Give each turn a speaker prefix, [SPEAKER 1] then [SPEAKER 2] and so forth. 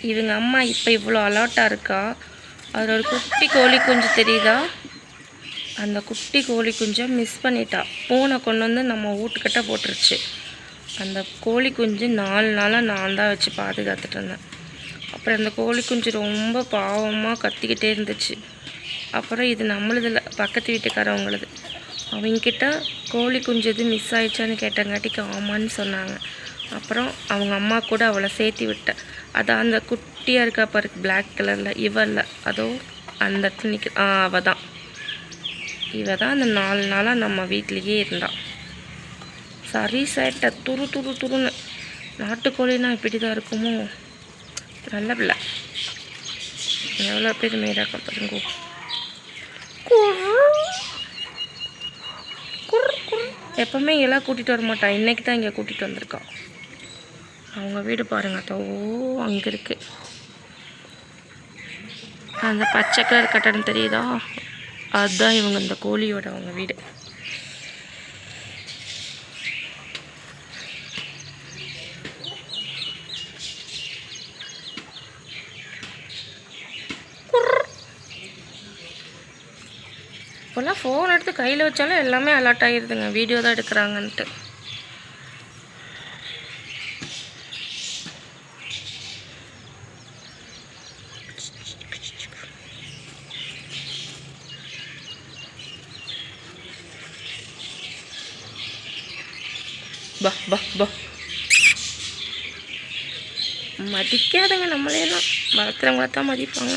[SPEAKER 1] இவங்க அம்மா இப்போ இவ்வளோ அலர்ட்டாக இருக்கா. அதில் ஒரு குட்டி கோழி குஞ்சு தெரியுதா, அந்த குட்டி கோழி குஞ்சை மிஸ் பண்ணிட்டா. பூனை கொண்டு வந்து நம்ம வீட்டுக்கிட்ட போட்டுருச்சு. அந்த கோழி குஞ்சு 4 நாளாக நான் தான் வச்சு பாதுகாத்துட்டு இருந்தேன். அப்புறம் அந்த கோழி குஞ்சு ரொம்ப பாவமாக கத்திக்கிட்டே இருந்துச்சு. அப்புறம் இது நம்மளதில்ல, பக்கத்து வீட்டுக்காரவங்களது. அவங்கக்கிட்ட கோழி குஞ்சு எது மிஸ் ஆயிடுச்சான்னு கேட்டங்காட்டிக்கு ஆமான்னு சொன்னாங்க. அப்புறம் அவங்க அம்மா கூட அவளை சேர்த்தி விட்டேன். அதான் அந்த குட்டியாக இருக்கா பாரு, பிளாக் கலரில், இவல்ல அதோ அந்த இடத்துல நிற்க, அவள் தான். இவ தான் அந்த 4 நாளாக நம்ம வீட்லேயே இருந்தாள். சரி சேட்டை, துரு துரு துருன்னு. நாட்டுக்கோழினா இப்படி தான் இருக்குமோ. நல்ல பிள்ளை. எவ்வளோ பேர் மேடாக்கா பாருங்க. எப்பவுமே எல்லாம் கூட்டிகிட்டு வர மாட்டான். இன்றைக்கி தான் இங்கே கூட்டிகிட்டு வந்திருக்கான். அவங்க வீடு பாருங்க, அதோ அங்கே இருக்குது. அந்த பச்சை கலர் கட்டடம் தெரியுதா, அதுதான் இவங்க இந்த கோழியோட அவங்க வீடு. இப்போல்லாம் ஃபோன் எடுத்து கையில் வச்சாலும் எல்லாமே அலர்ட் ஆகிடுதுங்க, வீடியோ தான் எடுக்கிறாங்கன்ட்டு. பா பா பா, மதிக்காதங்க. நம்மளே தான் வளர்த்துறவங்கள தான் மதிப்பாங்க.